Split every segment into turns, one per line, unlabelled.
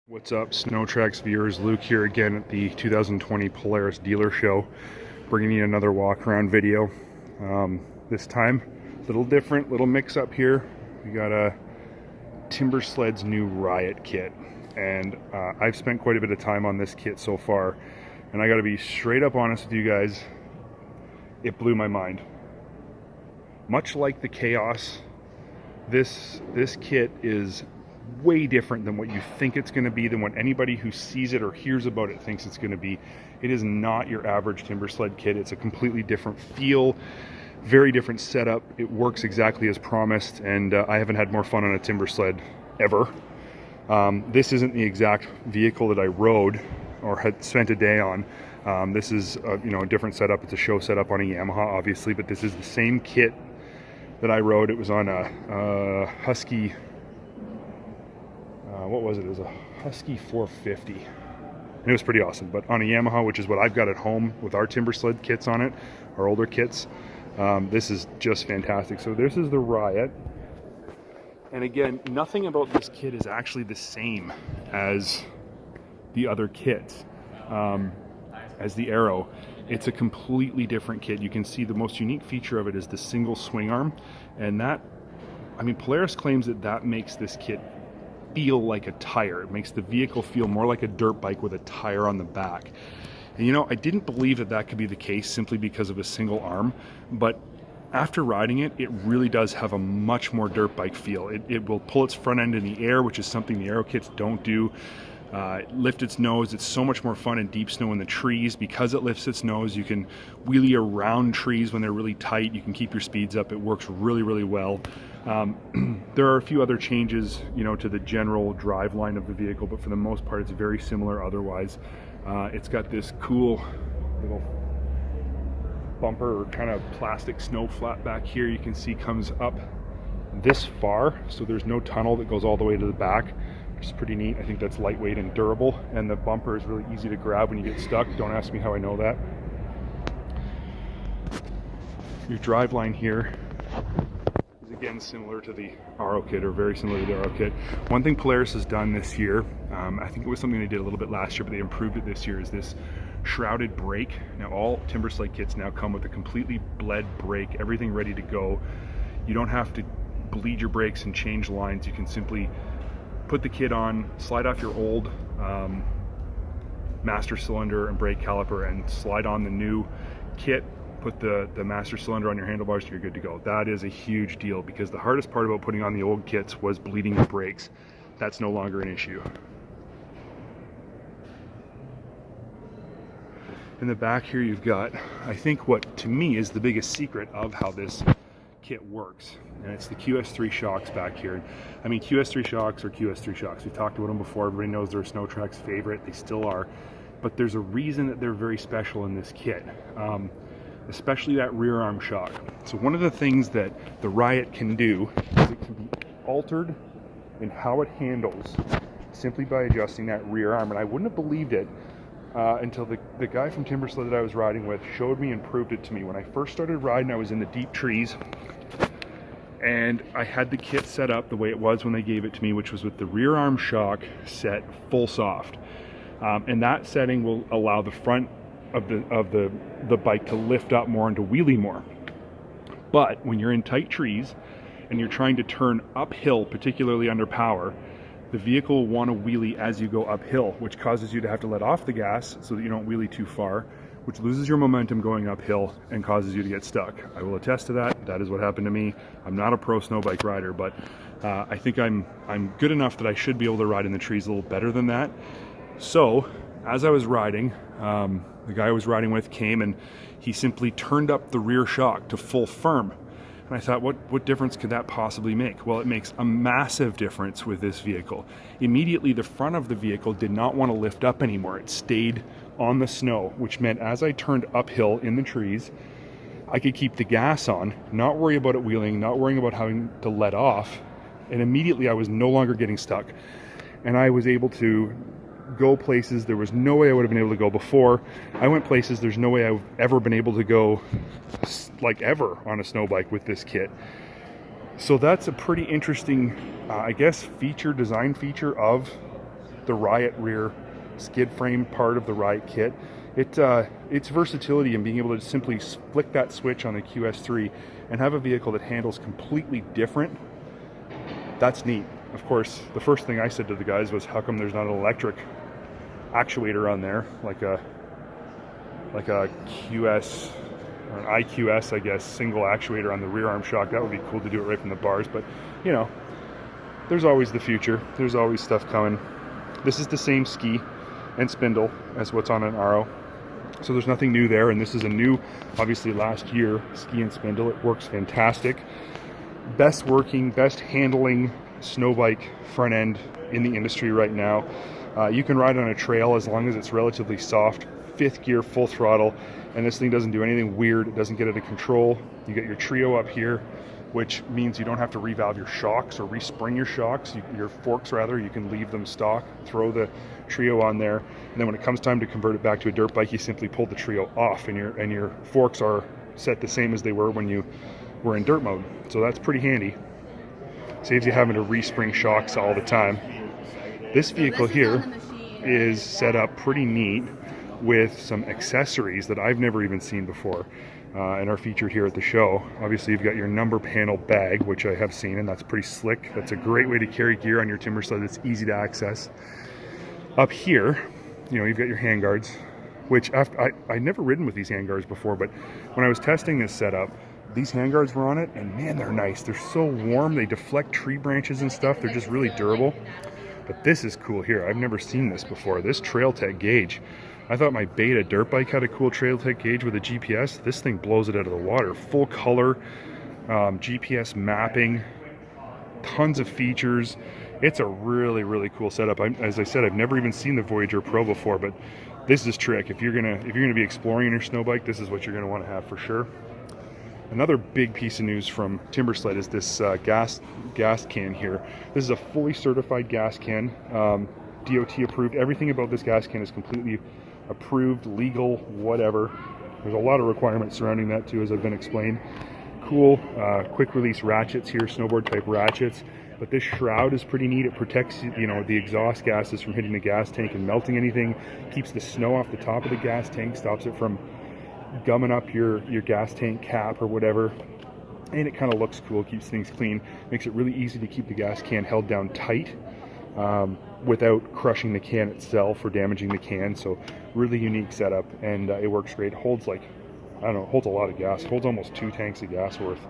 What's up, SnowTracks viewers? Luke here again at the 2020 Polaris dealer show, bringing you another walk around video. This time, a little different, little mix up here. We got a Timbersled's new RIOT kit, and I've spent quite a bit of time on this kit so far, and I got to be straight up honest with you guys, it blew my mind. Much like the Chaos, this kit is way different than what you think it's going to be, than what anybody who sees it or hears about it thinks it's going to be. It is not your average Timbersled kit. It's a completely different feel, very different setup. It works exactly as promised, and I haven't had more fun on a Timbersled ever. This isn't the exact vehicle that I rode or had spent a day on. This is a different setup. It's a show setup on a Yamaha, obviously, but this is the same kit that I rode. It was on a Husky. What was it? It was a Husky 450. And it was pretty awesome. But on a Yamaha, which is what I've got at home with our Timbersled kits on it, our older kits, this is just fantastic. So this is the RIOT. And again, nothing about this kit is actually the same as the other kits. As the Arrow, it's a completely different kit. You can see the most unique feature of it is the single swing arm. And that, Polaris claims that makes this kit feel like a tire. It makes the vehicle feel more like a dirt bike with a tire on the back. And I didn't believe that could be the case simply because of a single arm, but after riding it, it really does have a much more dirt bike feel. It will pull its front end in the air, which is something the Arrow kits don't do. Lift its nose. It's so much more fun in deep snow in the trees. Because it lifts its nose, you can wheelie around trees when they're really tight. You can keep your speeds up. It works really, really well. There are a few other changes, to the general drive line of the vehicle, but for the most part, it's very similar otherwise. It's got this cool little bumper or kind of plastic snow flat back here. You can see comes up this far, so there's no tunnel that goes all the way to the back, which is pretty neat. I think that's lightweight and durable, and the bumper is really easy to grab when you get stuck. Don't ask me how I know that. Your drive line here is again similar to the Arrow kit, or very similar to the Arrow kit. One thing Polaris has done this year, I think it was something they did a little bit last year, but they improved it this year, is this shrouded brake. Now all Timbersled kits now come with a completely bled brake, everything ready to go. You don't have to bleed your brakes and change lines. You can simply put the kit on, slide off your old master cylinder and brake caliper, and slide on the new kit, put the master cylinder on your handlebars, and you're good to go. That is a huge deal, because the hardest part about putting on the old kits was bleeding your brakes. That's no longer an issue. In the back here, you've got, I think, what to me is the biggest secret of how this kit works, and it's the QS3 shocks back here. QS3 shocks are QS3 shocks. We've talked about them before. Everybody knows they're SnowTracks' favorite. They still are, but there's a reason that they're very special in this kit, especially that rear arm shock. So one of the things that the RIOT can do is it can be altered in how it handles simply by adjusting that rear arm. And I wouldn't have believed it until the guy from Timbersled that I was riding with showed me and proved it to me. When I first started riding, I was in the deep trees, and I had the kit set up the way it was when they gave it to me, which was with the rear arm shock set full soft. And that setting will allow the front of the bike to lift up more and to wheelie more. But when you're in tight trees and you're trying to turn uphill, particularly under power, the vehicle will want to wheelie as you go uphill, which causes you to have to let off the gas so that you don't wheelie too far, which loses your momentum going uphill and causes you to get stuck. I will attest to that. That is what happened to me. I'm not a pro snow bike rider, but I think I'm good enough that I should be able to ride in the trees a little better than that. So as I was riding, the guy I was riding with came and he simply turned up the rear shock to full firm. And I thought, what difference could that possibly make? Well, it makes a massive difference with this vehicle. Immediately, the front of the vehicle did not want to lift up anymore. It stayed on the snow, which meant as I turned uphill in the trees, I could keep the gas on, not worry about it wheeling, not worrying about having to let off. And immediately I was no longer getting stuck. And I was able to go places there was no way I would have been able to go before. I went places there's no way I've ever been able to go, like ever, on a snow bike with this kit. So that's a pretty interesting, I guess, design feature of the RIOT rear skid frame part of the RIOT kit. Its versatility and being able to simply flick that switch on the QS3 and have a vehicle that handles completely different, that's neat. Of course, the first thing I said to the guys was, how come there's not an electric actuator on there, like a QS or an IQS, I guess, single actuator on the rear arm shock. That would be cool to do it right from the bars, but you know, there's always the future. There's always stuff coming. This is the same ski and spindle as what's on an RO, so there's nothing new there, and this is a new, obviously last year, ski and spindle. It works fantastic. Best working, best handling snow bike front end in the industry right now. You can ride on a trail as long as it's relatively soft, 5th gear, full throttle, and this thing doesn't do anything weird. It doesn't get out of control. You get your trio up here, which means you don't have to revalve your shocks or respring your shocks, your forks rather. You can leave them stock, throw the trio on there, and then when it comes time to convert it back to a dirt bike, you simply pull the trio off, and your forks are set the same as they were when you were in dirt mode. So that's pretty handy. Saves you having to respring shocks all the time. This vehicle here is set up pretty neat with some accessories that I've never even seen before and are featured here at the show. Obviously, you've got your number panel bag, which I have seen, and that's pretty slick. That's a great way to carry gear on your timber sled. It's easy to access. Up here, you know, you've got your handguards, which I'd never ridden with these handguards before, but when I was testing this setup, these handguards were on it, and man, they're nice. They're so warm. They deflect tree branches and stuff. They're just really durable. But this is cool here. I've never seen this before. This Trail Tech gauge. I thought my Beta dirt bike had a cool Trail Tech gauge with a GPS. This thing blows it out of the water. Full color, GPS mapping, tons of features. It's a really, really cool setup. As I said, I've never even seen the Voyager Pro before, but this is trick. If you're gonna be exploring your snow bike, this is what you're gonna want to have for sure. Another big piece of news from Timbersled is this gas can here. This is a fully certified gas can, DOT approved. Everything about this gas can is completely approved, legal, whatever. There's a lot of requirements surrounding that too, as I've been explained. Cool, quick release ratchets here, snowboard type ratchets. But this shroud is pretty neat. It protects, you know, the exhaust gases from hitting the gas tank and melting anything. Keeps the snow off the top of the gas tank, stops it from gumming up your gas tank cap or whatever, and it kind of looks cool, keeps things clean, makes it really easy to keep the gas can held down tight without crushing the can itself or damaging the can. So really unique setup, and it works great. Holds like, I don't know, holds a lot of gas, holds almost 2 tanks of gas worth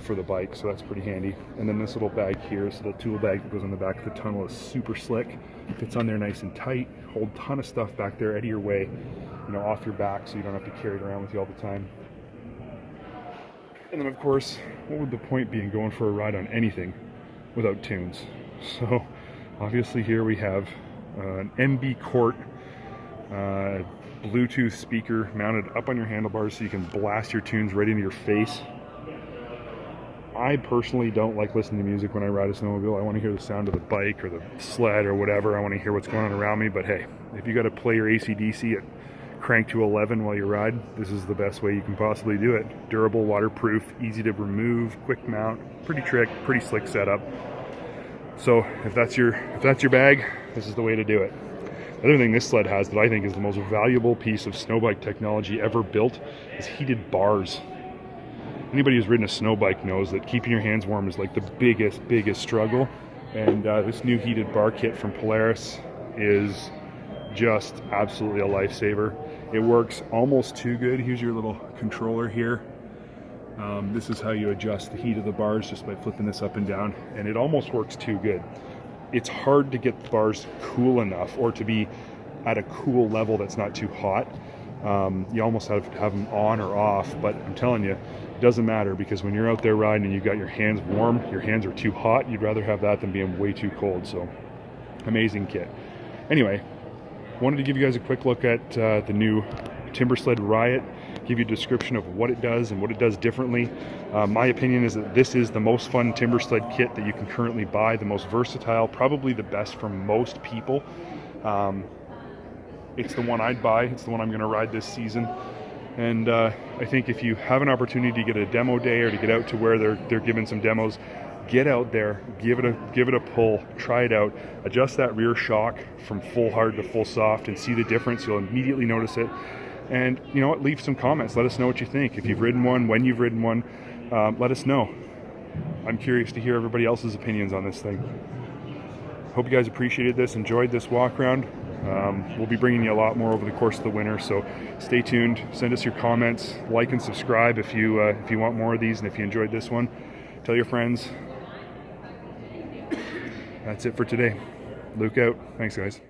for the bike, so that's pretty handy. And then this little bag here, so the tool bag that goes on the back of the tunnel, is super slick, fits on there nice and tight, hold a ton of stuff back there out of your way, you know, off your back, so you don't have to carry it around with you all the time. And then of course, what would the point be in going for a ride on anything without tunes? So obviously here we have an MB Court Bluetooth speaker mounted up on your handlebars so you can blast your tunes right into your face. I personally don't like listening to music when I ride a snowmobile. I want to hear the sound of the bike or the sled or whatever. I want to hear what's going on around me. But hey, if you got to play your AC/DC at crank to 11 while you ride, this is the best way you can possibly do it. Durable, waterproof, easy to remove, quick mount, pretty slick setup. So if that's your bag, this is the way to do it. The other thing this sled has that I think is the most valuable piece of snowbike technology ever built is heated bars. Anybody who's ridden a snow bike knows that keeping your hands warm is like the biggest struggle. And this new heated bar kit from Polaris is just absolutely a lifesaver. It works almost too good. Here's your little controller here. This is how you adjust the heat of the bars, just by flipping this up and down. And it almost works too good. It's hard to get the bars cool enough, or to be at a cool level that's not too hot. You almost have to have them on or off, but I'm telling you, it doesn't matter, because when you're out there riding and you've got your hands warm, your hands are too hot, you'd rather have that than being way too cold. So amazing kit. Anyway, wanted to give you guys a quick look at the new Timbersled RIOT, give you a description of what it does and what it does differently. My opinion is that this is the most fun Timbersled kit that you can currently buy, the most versatile, probably the best for most people. It's the one I'd buy. It's the one I'm going to ride this season. And I think if you have an opportunity to get a demo day or to get out to where they're giving some demos, get out there, give it a pull, try it out, adjust that rear shock from full hard to full soft and see the difference. You'll immediately notice it. And you know what, leave some comments, let us know what you think. If you've ridden one, when you've ridden one, let us know. I'm curious to hear everybody else's opinions on this thing. Hope you guys appreciated this, enjoyed this walk around. We'll be bringing you a lot more over the course of the winter, so stay tuned. Send us your comments, like and subscribe if you want more of these, and if you enjoyed this one, tell your friends. That's it for today. Luke out. Thanks, guys.